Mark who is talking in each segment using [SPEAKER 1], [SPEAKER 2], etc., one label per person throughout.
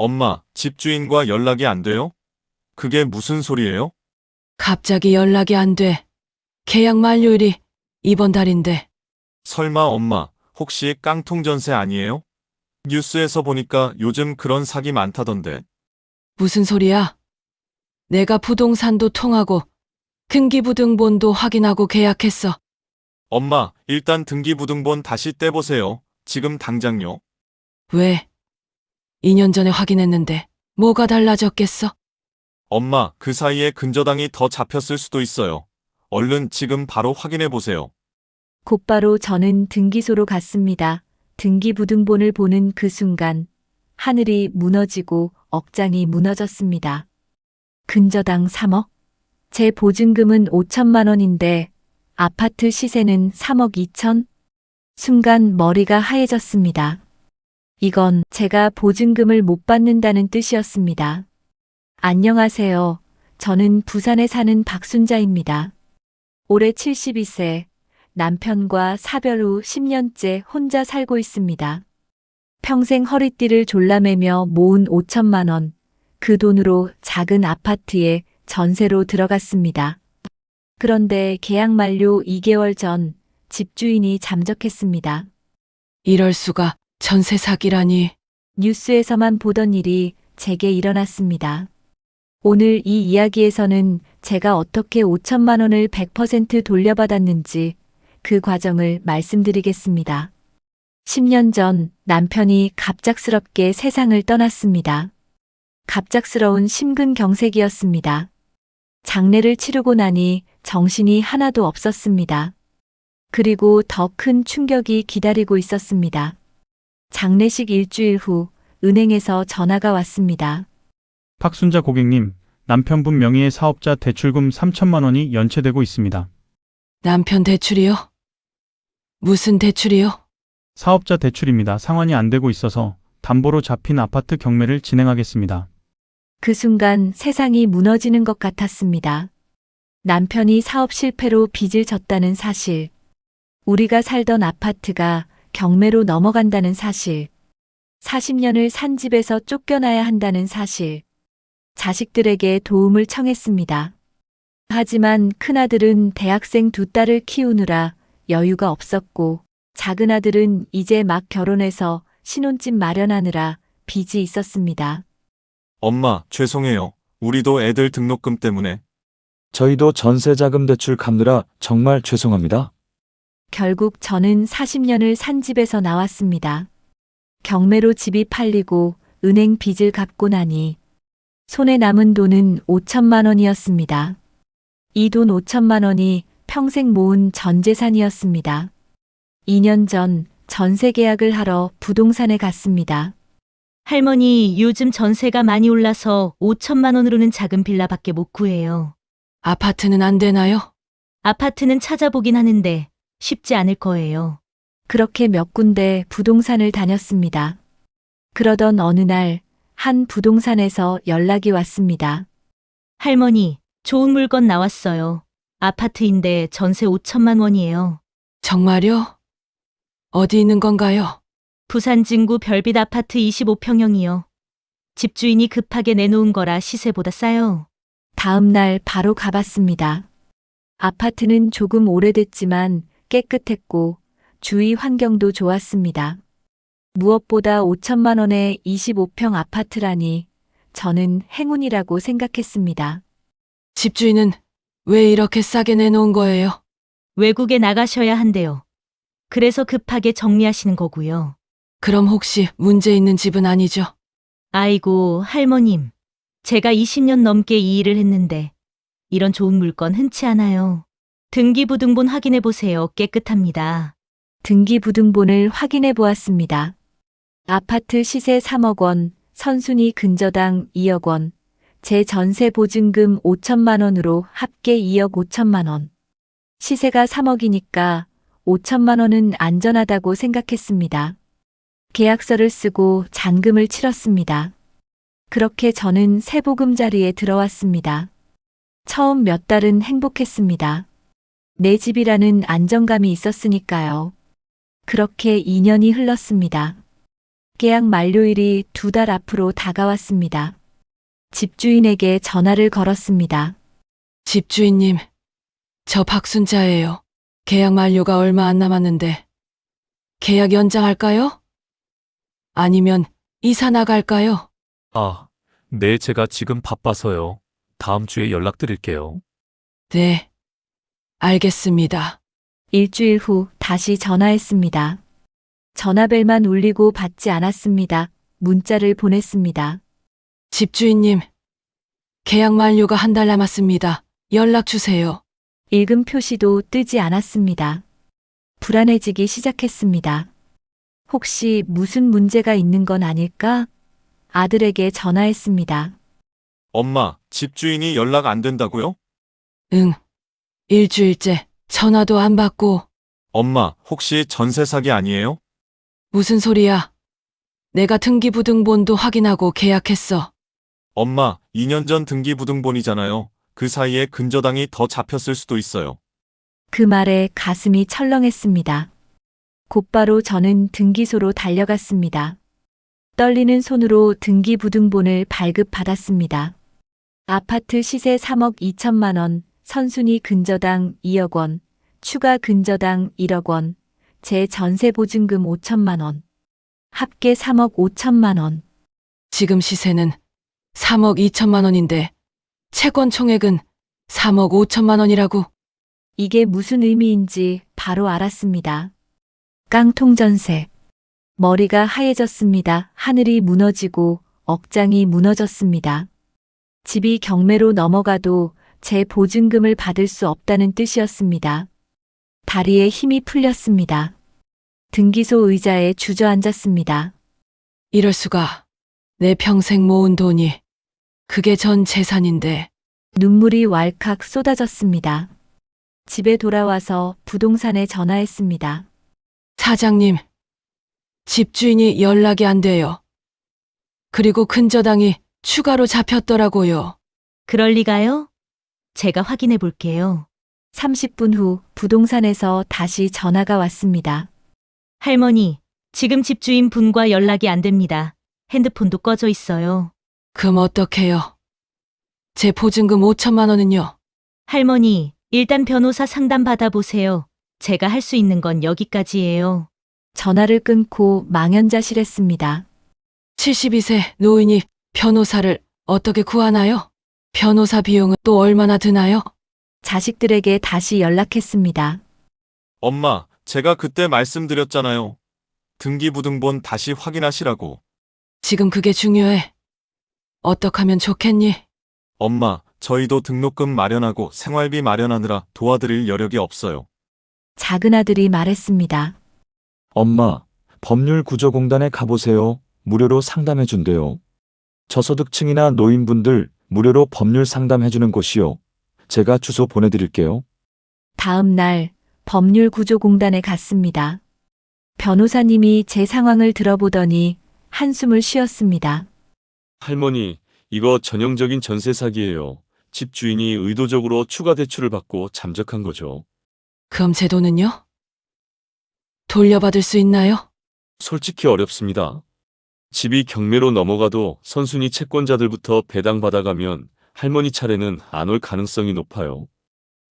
[SPEAKER 1] 엄마, 집주인과 연락이 안 돼요? 그게 무슨 소리예요?
[SPEAKER 2] 갑자기 연락이 안 돼. 계약 만료일이 이번 달인데.
[SPEAKER 1] 설마 엄마, 혹시 깡통 전세 아니에요? 뉴스에서 보니까 요즘 그런 사기 많다던데.
[SPEAKER 2] 무슨 소리야? 내가 부동산도 통하고 등기부등본도 확인하고 계약했어.
[SPEAKER 1] 엄마, 일단 등기부등본 다시 떼보세요. 지금 당장요.
[SPEAKER 2] 왜? 2년 전에 확인했는데 뭐가 달라졌겠어?
[SPEAKER 1] 엄마, 그 사이에 근저당이 더 잡혔을 수도 있어요. 얼른 지금 바로 확인해 보세요.
[SPEAKER 3] 곧바로 저는 등기소로 갔습니다. 등기부등본을 보는 그 순간 하늘이 무너지고 억장이 무너졌습니다. 근저당 3억? 제 보증금은 5천만 원인데 아파트 시세는 3억 2천? 순간 머리가 하얘졌습니다. 이건 제가 보증금을 못 받는다는 뜻이었습니다. 안녕하세요. 저는 부산에 사는 박순자입니다. 올해 72세, 남편과 사별 후 10년째 혼자 살고 있습니다. 평생 허리띠를 졸라매며 모은 5천만 원, 그 돈으로 작은 아파트에 전세로 들어갔습니다. 그런데 계약 만료 2개월 전 집주인이 잠적했습니다.
[SPEAKER 2] 이럴 수가. 전세 사기라니.
[SPEAKER 3] 뉴스에서만 보던 일이 제게 일어났습니다. 오늘 이 이야기에서는 제가 어떻게 5천만 원을 100% 돌려받았는지 그 과정을 말씀드리겠습니다. 10년 전 남편이 갑작스럽게 세상을 떠났습니다. 갑작스러운 심근경색이었습니다. 장례를 치르고 나니 정신이 하나도 없었습니다. 그리고 더 큰 충격이 기다리고 있었습니다. 장례식 일주일 후 은행에서 전화가 왔습니다.
[SPEAKER 4] 박순자 고객님, 남편분 명의의 사업자 대출금 3천만 원이 연체되고 있습니다.
[SPEAKER 2] 남편 대출이요? 무슨 대출이요?
[SPEAKER 4] 사업자 대출입니다. 상환이 안 되고 있어서 담보로 잡힌 아파트 경매를 진행하겠습니다.
[SPEAKER 3] 그 순간 세상이 무너지는 것 같았습니다. 남편이 사업 실패로 빚을 졌다는 사실, 우리가 살던 아파트가 경매로 넘어간다는 사실, 40년을 산 집에서 쫓겨나야 한다는 사실, 자식들에게 도움을 청했습니다. 하지만 큰아들은 대학생 두 딸을 키우느라 여유가 없었고, 작은아들은 이제 막 결혼해서 신혼집 마련하느라 빚이 있었습니다.
[SPEAKER 1] 엄마, 죄송해요. 우리도 애들 등록금 때문에.
[SPEAKER 5] 저희도 전세자금 대출 갚느라 정말 죄송합니다.
[SPEAKER 3] 결국 저는 40년을 산 집에서 나왔습니다. 경매로 집이 팔리고 은행 빚을 갚고 나니 손에 남은 돈은 5천만 원이었습니다. 이 돈 5천만 원이 평생 모은 전 재산이었습니다. 2년 전 전세 계약을 하러 부동산에 갔습니다.
[SPEAKER 6] 할머니, 요즘 전세가 많이 올라서 5천만 원으로는 작은 빌라밖에 못 구해요.
[SPEAKER 2] 아파트는 안 되나요?
[SPEAKER 6] 아파트는 찾아보긴 하는데 쉽지 않을 거예요.
[SPEAKER 3] 그렇게 몇 군데 부동산을 다녔습니다. 그러던 어느 날 한 부동산에서 연락이 왔습니다.
[SPEAKER 6] 할머니, 좋은 물건 나왔어요. 아파트인데 전세 5천만 원이에요.
[SPEAKER 2] 정말요? 어디 있는 건가요?
[SPEAKER 6] 부산 진구 별빛 아파트 25평형이요. 집주인이 급하게 내놓은 거라 시세보다 싸요.
[SPEAKER 3] 다음 날 바로 가봤습니다. 아파트는 조금 오래됐지만 깨끗했고 주위 환경도 좋았습니다. 무엇보다 5천만 원의 25평 아파트라니 저는 행운이라고 생각했습니다.
[SPEAKER 2] 집주인은 왜 이렇게 싸게 내놓은 거예요?
[SPEAKER 6] 외국에 나가셔야 한대요. 그래서 급하게 정리하시는 거고요.
[SPEAKER 2] 그럼 혹시 문제 있는 집은 아니죠?
[SPEAKER 6] 아이고, 할머님. 제가 20년 넘게 이 일을 했는데 이런 좋은 물건 흔치 않아요. 등기부등본 확인해 보세요. 깨끗합니다.
[SPEAKER 3] 등기부등본을 확인해 보았습니다. 아파트 시세 3억 원, 선순위 근저당 2억 원, 제 전세 보증금 5천만 원으로 합계 2억 5천만 원. 시세가 3억이니까 5천만 원은 안전하다고 생각했습니다. 계약서를 쓰고 잔금을 치렀습니다. 그렇게 저는 세보금자리에 들어왔습니다. 처음 몇 달은 행복했습니다. 내 집이라는 안정감이 있었으니까요. 그렇게 2년이 흘렀습니다. 계약 만료일이 2달 앞으로 다가왔습니다. 집주인에게 전화를 걸었습니다.
[SPEAKER 2] 집주인님, 저 박순자예요. 계약 만료가 얼마 안 남았는데 계약 연장할까요? 아니면 이사 나갈까요?
[SPEAKER 7] 아, 네, 제가 지금 바빠서요. 다음 주에 연락드릴게요.
[SPEAKER 2] 네, 알겠습니다.
[SPEAKER 3] 일주일 후 다시 전화했습니다. 전화벨만 울리고 받지 않았습니다. 문자를 보냈습니다.
[SPEAKER 2] 집주인님, 계약 만료가 한 달 남았습니다. 연락 주세요.
[SPEAKER 3] 읽음 표시도 뜨지 않았습니다. 불안해지기 시작했습니다. 혹시 무슨 문제가 있는 건 아닐까? 아들에게 전화했습니다.
[SPEAKER 1] 엄마, 집주인이 연락 안 된다고요?
[SPEAKER 2] 응, 일주일째 전화도 안 받고.
[SPEAKER 1] 엄마, 혹시 전세 사기 아니에요?
[SPEAKER 2] 무슨 소리야? 내가 등기부등본도 확인하고 계약했어.
[SPEAKER 1] 엄마, 2년 전 등기부등본이잖아요. 그 사이에 근저당이 더 잡혔을 수도 있어요.
[SPEAKER 3] 그 말에 가슴이 철렁했습니다. 곧바로 저는 등기소로 달려갔습니다. 떨리는 손으로 등기부등본을 발급받았습니다. 아파트 시세 3억 2천만 원, 선순위 근저당 2억 원, 추가 근저당 1억 원, 제 전세 보증금 5천만 원, 합계 3억 5천만 원.
[SPEAKER 2] 지금 시세는 3억 2천만 원인데 채권 총액은 3억 5천만 원이라고.
[SPEAKER 3] 이게 무슨 의미인지 바로 알았습니다. 깡통 전세. 머리가 하얘졌습니다. 하늘이 무너지고 억장이 무너졌습니다. 집이 경매로 넘어가도 제 보증금을 받을 수 없다는 뜻이었습니다. 다리에 힘이 풀렸습니다. 등기소 의자에 주저앉았습니다.
[SPEAKER 2] 이럴 수가. 내 평생 모은 돈이 그게 전 재산인데.
[SPEAKER 3] 눈물이 왈칵 쏟아졌습니다. 집에 돌아와서 부동산에 전화했습니다.
[SPEAKER 2] 사장님, 집주인이 연락이 안 돼요. 그리고 근저당이 추가로 잡혔더라고요.
[SPEAKER 6] 그럴 리가요? 제가 확인해 볼게요.
[SPEAKER 3] 30분 후 부동산에서 다시 전화가 왔습니다.
[SPEAKER 6] 할머니, 지금 집주인 분과 연락이 안 됩니다. 핸드폰도 꺼져 있어요.
[SPEAKER 2] 그럼 어떡해요? 제 보증금 5천만 원은요?
[SPEAKER 6] 할머니, 일단 변호사 상담 받아보세요. 제가 할 수 있는 건 여기까지예요.
[SPEAKER 3] 전화를 끊고 망연자실했습니다.
[SPEAKER 2] 72세 노인이 변호사를 어떻게 구하나요? 변호사 비용은 또 얼마나 드나요?
[SPEAKER 3] 자식들에게 다시 연락했습니다.
[SPEAKER 1] 엄마, 제가 그때 말씀드렸잖아요. 등기부등본 다시 확인하시라고.
[SPEAKER 2] 지금 그게 중요해. 어떡 하면 좋겠니?
[SPEAKER 1] 엄마, 저희도 등록금 마련하고 생활비 마련하느라 도와드릴 여력이 없어요.
[SPEAKER 3] 작은 아들이 말했습니다.
[SPEAKER 5] 엄마, 법률구조공단에 가보세요. 무료로 상담해준대요. 저소득층이나 노인분들 무료로 법률 상담해주는 곳이요. 제가 주소 보내드릴게요.
[SPEAKER 3] 다음 날 법률구조공단에 갔습니다. 변호사님이 제 상황을 들어보더니 한숨을 쉬었습니다.
[SPEAKER 8] 할머니, 이거 전형적인 전세 사기예요. 집주인이 의도적으로 추가 대출을 받고 잠적한 거죠.
[SPEAKER 2] 그럼 제 돈은요? 돌려받을 수 있나요?
[SPEAKER 8] 솔직히 어렵습니다. 집이 경매로 넘어가도 선순위 채권자들부터 배당받아가면 할머니 차례는 안 올 가능성이 높아요.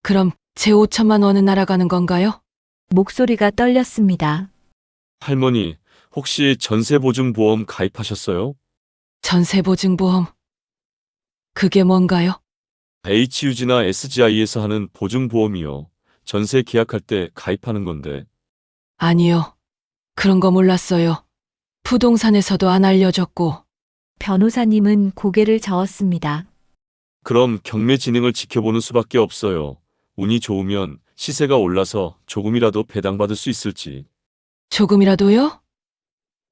[SPEAKER 2] 그럼 제 5천만 원은 날아가는 건가요?
[SPEAKER 3] 목소리가 떨렸습니다.
[SPEAKER 8] 할머니, 혹시 전세보증보험 가입하셨어요?
[SPEAKER 2] 전세보증보험. 그게 뭔가요?
[SPEAKER 8] HUG나 SGI에서 하는 보증보험이요. 전세 계약할 때 가입하는 건데.
[SPEAKER 2] 아니요. 그런 거 몰랐어요. 부동산에서도 안 알려줬고.
[SPEAKER 3] 변호사님은 고개를 저었습니다.
[SPEAKER 8] 그럼 경매 진행을 지켜보는 수밖에 없어요. 운이 좋으면 시세가 올라서 조금이라도 배당받을 수 있을지.
[SPEAKER 2] 조금이라도요?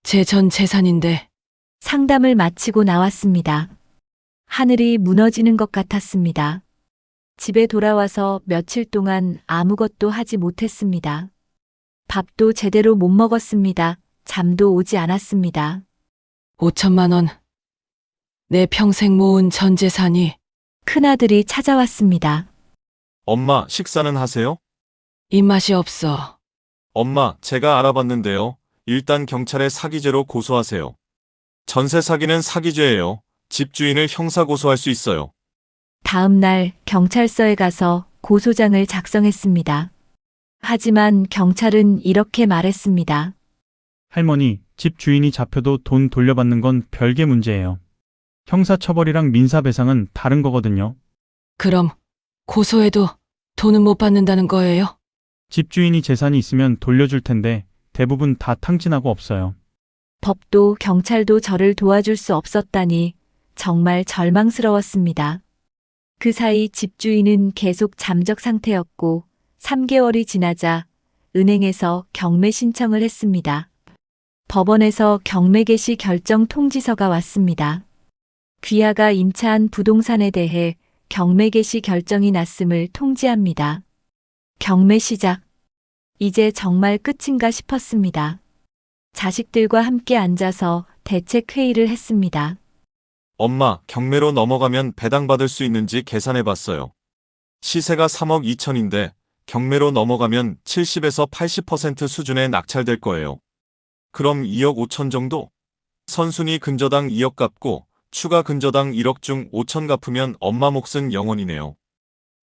[SPEAKER 2] 제 전 재산인데.
[SPEAKER 3] 상담을 마치고 나왔습니다. 하늘이 무너지는 것 같았습니다. 집에 돌아와서 며칠 동안 아무것도 하지 못했습니다. 밥도 제대로 못 먹었습니다. 잠도 오지 않았습니다.
[SPEAKER 2] 5천만 원. 내 평생 모은 전 재산이.
[SPEAKER 3] 큰아들이 찾아왔습니다.
[SPEAKER 1] 엄마, 식사는 하세요?
[SPEAKER 2] 입맛이 없어.
[SPEAKER 1] 엄마, 제가 알아봤는데요. 일단 경찰에 사기죄로 고소하세요. 전세 사기는 사기죄예요. 집주인을 형사 고소할 수 있어요.
[SPEAKER 3] 다음 날 경찰서에 가서 고소장을 작성했습니다. 하지만 경찰은 이렇게 말했습니다.
[SPEAKER 4] 할머니, 집 주인이 잡혀도 돈 돌려받는 건 별개 문제예요. 형사처벌이랑 민사배상은 다른 거거든요.
[SPEAKER 2] 그럼 고소해도 돈은 못 받는다는 거예요?
[SPEAKER 4] 집주인이 재산이 있으면 돌려줄 텐데 대부분 다 탕진하고 없어요.
[SPEAKER 3] 법도 경찰도 저를 도와줄 수 없었다니 정말 절망스러웠습니다. 그 사이 집주인은 계속 잠적 상태였고 3개월이 지나자 은행에서 경매 신청을 했습니다. 법원에서 경매 개시 결정 통지서가 왔습니다. 귀하가 임차한 부동산에 대해 경매 개시 결정이 났음을 통지합니다. 경매 시작. 이제 정말 끝인가 싶었습니다. 자식들과 함께 앉아서 대책 회의를 했습니다.
[SPEAKER 1] 엄마, 경매로 넘어가면 배당받을 수 있는지 계산해 봤어요. 시세가 3억 2천인데 경매로 넘어가면 70에서 80% 수준에 낙찰될 거예요. 그럼 2억 5천 정도? 선순위 근저당 2억 갚고 추가 근저당 1억 중 5천 갚으면 엄마 몫은 영원이네요.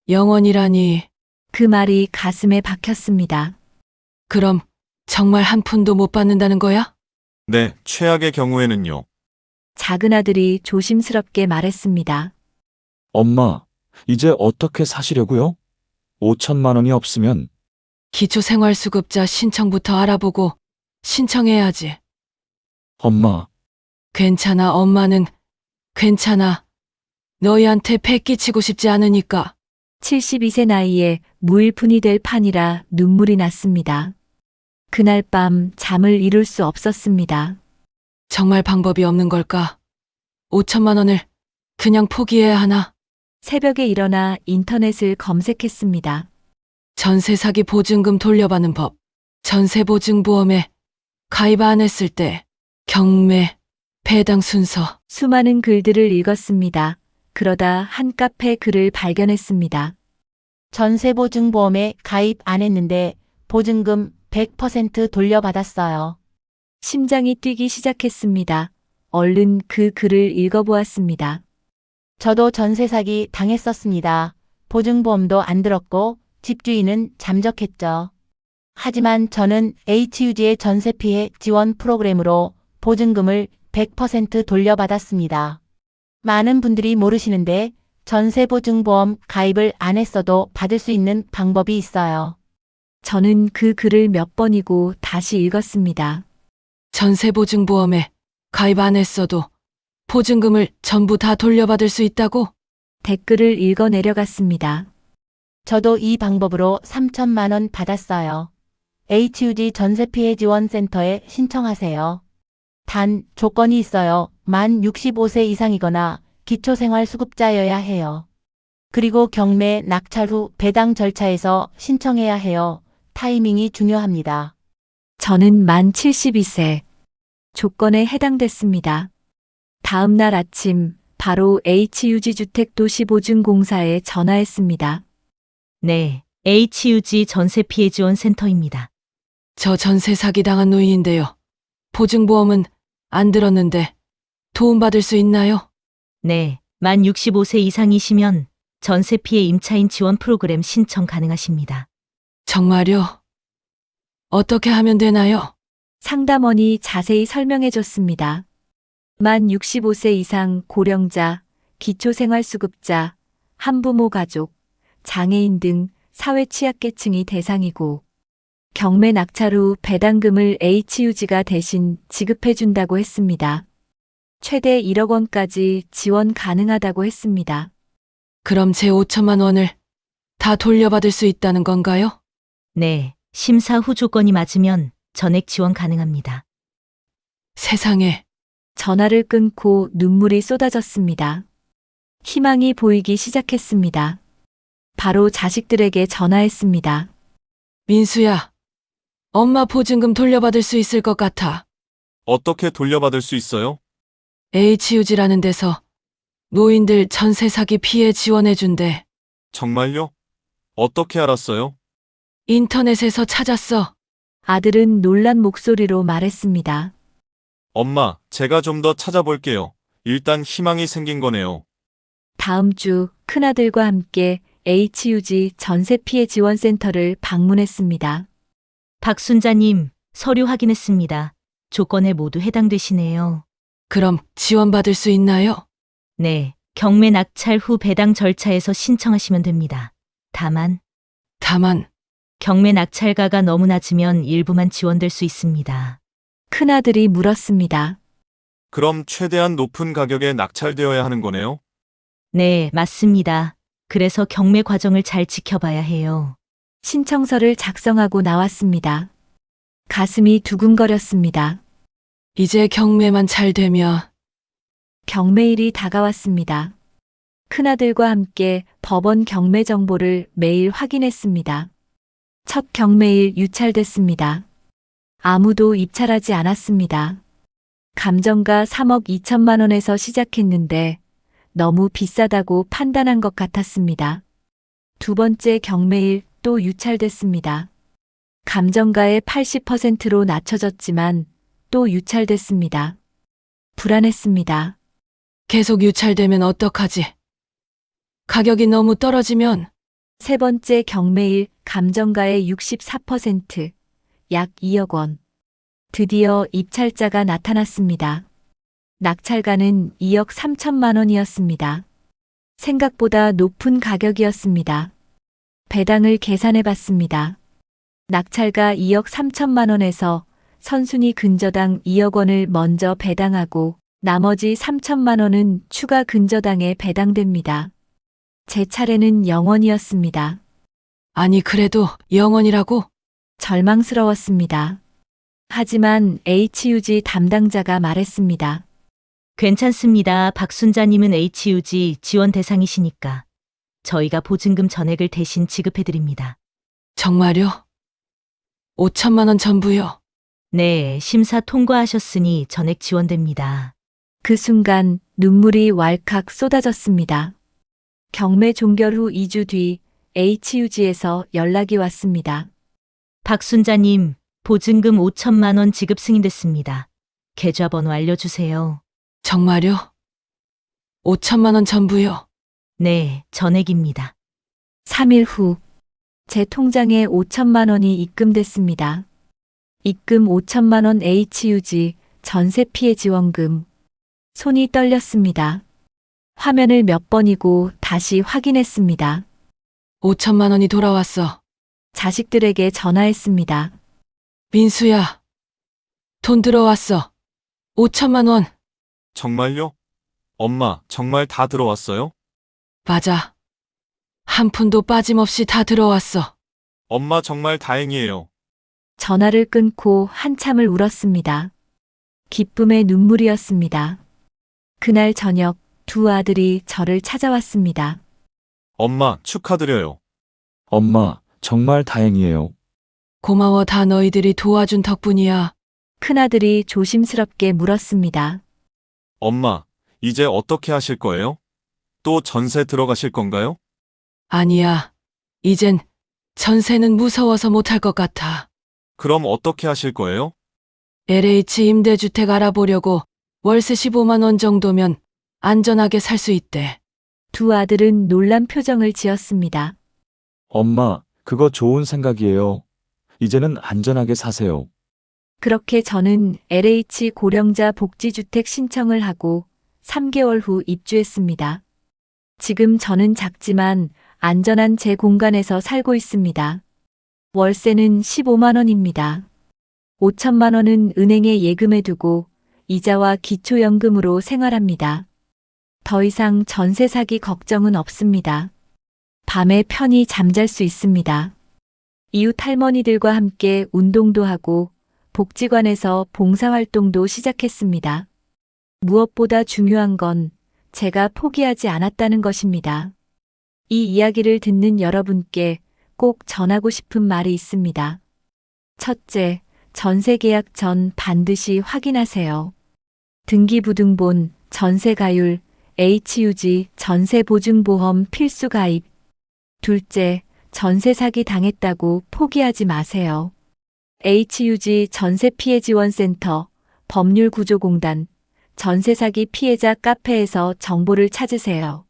[SPEAKER 2] 영원이라니.
[SPEAKER 3] 그 말이 가슴에 박혔습니다.
[SPEAKER 2] 그럼 정말 한 푼도 못 받는다는 거야?
[SPEAKER 1] 네, 최악의 경우에는요.
[SPEAKER 3] 작은 아들이 조심스럽게 말했습니다.
[SPEAKER 5] 엄마, 이제 어떻게 사시려고요? 5천만 원이 없으면
[SPEAKER 2] 기초생활수급자 신청부터 알아보고 신청해야지.
[SPEAKER 5] 엄마,
[SPEAKER 2] 괜찮아, 엄마는 괜찮아. 너희한테 패 끼치고 싶지 않으니까.
[SPEAKER 3] 72세 나이에 무일푼이 될 판이라 눈물이 났습니다. 그날 밤 잠을 이룰 수 없었습니다.
[SPEAKER 2] 정말 방법이 없는 걸까? 5천만 원을 그냥 포기해야 하나?
[SPEAKER 3] 새벽에 일어나 인터넷을 검색했습니다.
[SPEAKER 2] 전세 사기 보증금 돌려받는 법, 전세 보증보험에 가입 안 했을 때 경매, 배당 순서.
[SPEAKER 3] 수많은 글들을 읽었습니다. 그러다 한 카페 글을 발견했습니다.
[SPEAKER 9] 전세보증보험에 가입 안 했는데 보증금 100% 돌려받았어요.
[SPEAKER 3] 심장이 뛰기 시작했습니다. 얼른 그 글을 읽어보았습니다.
[SPEAKER 9] 저도 전세 사기 당했었습니다. 보증보험도 안 들었고 집주인은 잠적했죠. 하지만 저는 HUG의 전세 피해 지원 프로그램으로 보증금을 100% 돌려받았습니다. 많은 분들이 모르시는데 전세보증보험 가입을 안 했어도 받을 수 있는 방법이 있어요.
[SPEAKER 3] 저는 그 글을 몇 번이고 다시 읽었습니다.
[SPEAKER 2] 전세 보증보험에 가입 안 했어도 보증금을 전부 다 돌려받을 수 있다고?
[SPEAKER 3] 댓글을 읽어 내려갔습니다.
[SPEAKER 9] 저도 이 방법으로 3천만 원 받았어요. HUG 전세피해지원센터에 신청하세요. 단 조건이 있어요. 만 65세 이상이거나 기초생활수급자여야 해요. 그리고 경매 낙찰 후 배당 절차에서 신청해야 해요. 타이밍이 중요합니다.
[SPEAKER 3] 저는 만 72세. 조건에 해당됐습니다. 다음 날 아침 바로 HUG 주택도시보증공사에 전화했습니다.
[SPEAKER 6] 네, HUG 전세피해지원센터입니다.
[SPEAKER 2] 저 전세 사기 당한 노인인데요. 보증보험은 안 들었는데 도움받을 수 있나요?
[SPEAKER 6] 네, 만 65세 이상이시면 전세피해 임차인 지원 프로그램 신청 가능하십니다.
[SPEAKER 2] 정말요? 어떻게 하면 되나요?
[SPEAKER 3] 상담원이 자세히 설명해 줬습니다. 만 65세 이상 고령자, 기초생활수급자, 한부모 가족, 장애인 등 사회 취약계층이 대상이고 경매 낙찰 후 배당금을 HUG가 대신 지급해 준다고 했습니다. 최대 1억 원까지 지원 가능하다고 했습니다.
[SPEAKER 2] 그럼 제 5천만 원을 다 돌려받을 수 있다는 건가요?
[SPEAKER 6] 네, 심사 후 조건이 맞으면 전액 지원 가능합니다.
[SPEAKER 2] 세상에,
[SPEAKER 3] 전화를 끊고 눈물이 쏟아졌습니다. 희망이 보이기 시작했습니다. 바로 자식들에게 전화했습니다.
[SPEAKER 2] 민수야. 엄마 보증금 돌려받을 수 있을 것 같아.
[SPEAKER 1] 어떻게 돌려받을 수 있어요?
[SPEAKER 2] HUG라는 데서 노인들 전세 사기 피해 지원해준대.
[SPEAKER 1] 정말요? 어떻게 알았어요?
[SPEAKER 2] 인터넷에서 찾았어.
[SPEAKER 3] 아들은 놀란 목소리로 말했습니다.
[SPEAKER 1] 엄마, 제가 좀 더 찾아볼게요. 일단 희망이 생긴 거네요.
[SPEAKER 3] 다음 주 큰아들과 함께 HUG 전세 피해 지원센터를 방문했습니다.
[SPEAKER 6] 박순자님, 서류 확인했습니다. 조건에 모두 해당되시네요.
[SPEAKER 2] 그럼 지원받을 수 있나요?
[SPEAKER 6] 네, 경매 낙찰 후 배당 절차에서 신청하시면 됩니다. 다만, 경매 낙찰가가 너무 낮으면 일부만 지원될 수 있습니다.
[SPEAKER 3] 큰아들이 물었습니다.
[SPEAKER 1] 그럼 최대한 높은 가격에 낙찰되어야 하는 거네요?
[SPEAKER 6] 네, 맞습니다. 그래서 경매 과정을 잘 지켜봐야 해요.
[SPEAKER 3] 신청서를 작성하고 나왔습니다. 가슴이 두근거렸습니다.
[SPEAKER 2] 이제 경매만 잘 되면
[SPEAKER 3] 경매일이 다가왔습니다. 큰아들과 함께 법원 경매 정보를 매일 확인했습니다. 첫 경매일 유찰됐습니다. 아무도 입찰하지 않았습니다. 감정가 3억 2천만 원에서 시작했는데 너무 비싸다고 판단한 것 같았습니다. 두 번째 경매일 또 유찰됐습니다. 감정가의 80%로 낮춰졌지만 또 유찰됐습니다. 불안했습니다.
[SPEAKER 2] 계속 유찰되면 어떡하지? 가격이 너무 떨어지면
[SPEAKER 3] 세 번째 경매일 감정가의 64%, 약 2억 원. 드디어 입찰자가 나타났습니다. 낙찰가는 2억 3천만 원이었습니다. 생각보다 높은 가격이었습니다. 배당을 계산해 봤습니다. 낙찰가 2억 3천만 원에서 선순위 근저당 2억 원을 먼저 배당하고 나머지 3천만 원은 추가 근저당에 배당됩니다. 제 차례는 0원이었습니다.
[SPEAKER 2] 아니 그래도 영원이라고?
[SPEAKER 3] 절망스러웠습니다. 하지만 HUG 담당자가 말했습니다.
[SPEAKER 6] 괜찮습니다. 박순자님은 HUG 지원 대상이시니까 저희가 보증금 전액을 대신 지급해드립니다.
[SPEAKER 2] 정말요? 5천만 원 전부요?
[SPEAKER 6] 네, 심사 통과하셨으니 전액 지원됩니다.
[SPEAKER 3] 그 순간 눈물이 왈칵 쏟아졌습니다. 경매 종결 후 2주 뒤 HUG에서 연락이 왔습니다.
[SPEAKER 6] 박순자님, 보증금 5천만 원 지급 승인됐습니다. 계좌번호 알려주세요.
[SPEAKER 2] 정말요? 5천만 원 전부요?
[SPEAKER 6] 네, 전액입니다.
[SPEAKER 3] 3일 후 제 통장에 5천만 원이 입금됐습니다. 입금 5천만 원 HUG 전세 피해 지원금. 손이 떨렸습니다. 화면을 몇 번이고 다시 확인했습니다.
[SPEAKER 2] 5천만 원이 돌아왔어.
[SPEAKER 3] 자식들에게 전화했습니다.
[SPEAKER 2] 민수야. 돈 들어왔어. 5천만 원.
[SPEAKER 1] 정말요? 엄마, 정말 다 들어왔어요?
[SPEAKER 2] 맞아. 한 푼도 빠짐없이 다 들어왔어.
[SPEAKER 1] 엄마 정말 다행이에요.
[SPEAKER 3] 전화를 끊고 한참을 울었습니다. 기쁨의 눈물이었습니다. 그날 저녁 두 아들이 저를 찾아왔습니다.
[SPEAKER 1] 엄마, 축하드려요.
[SPEAKER 5] 엄마, 정말 다행이에요.
[SPEAKER 2] 고마워 다 너희들이 도와준 덕분이야.
[SPEAKER 3] 큰아들이 조심스럽게 물었습니다.
[SPEAKER 1] 엄마, 이제 어떻게 하실 거예요? 또 전세 들어가실 건가요?
[SPEAKER 2] 아니야. 이젠 전세는 무서워서 못할 것 같아.
[SPEAKER 1] 그럼 어떻게 하실 거예요?
[SPEAKER 2] LH 임대주택 알아보려고 월세 15만 원 정도면 안전하게 살 수 있대.
[SPEAKER 3] 두 아들은 놀란 표정을 지었습니다.
[SPEAKER 5] 엄마, 그거 좋은 생각이에요. 이제는 안전하게 사세요.
[SPEAKER 3] 그렇게 저는 LH 고령자 복지주택 신청을 하고 3개월 후 입주했습니다. 지금 저는 작지만 안전한 제 공간에서 살고 있습니다. 월세는 15만 원입니다. 5천만 원은 은행에 예금해 두고 이자와 기초연금으로 생활합니다. 더 이상 전세 사기 걱정은 없습니다. 밤에 편히 잠잘 수 있습니다. 이웃 할머니들과 함께 운동도 하고 복지관에서 봉사활동도 시작했습니다. 무엇보다 중요한 건 제가 포기하지 않았다는 것입니다. 이 이야기를 듣는 여러분께 꼭 전하고 싶은 말이 있습니다. 첫째, 전세 계약 전 반드시 확인하세요. 등기부등본, 전세가율, HUG, 전세보증보험 필수 가입. 둘째, 전세 사기 당했다고 포기하지 마세요. HUG 전세피해지원센터, 법률구조공단, 전세사기 피해자 카페에서 정보를 찾으세요.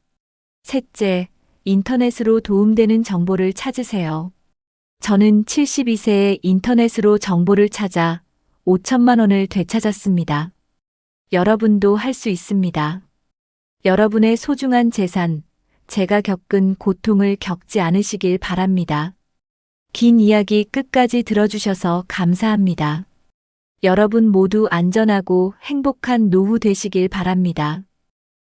[SPEAKER 3] 셋째, 인터넷으로 도움되는 정보를 찾으세요. 저는 72세에 인터넷으로 정보를 찾아 5천만 원을 되찾았습니다. 여러분도 할 수 있습니다. 여러분의 소중한 재산, 제가 겪은 고통을 겪지 않으시길 바랍니다. 긴 이야기 끝까지 들어주셔서 감사합니다. 여러분 모두 안전하고 행복한 노후 되시길 바랍니다.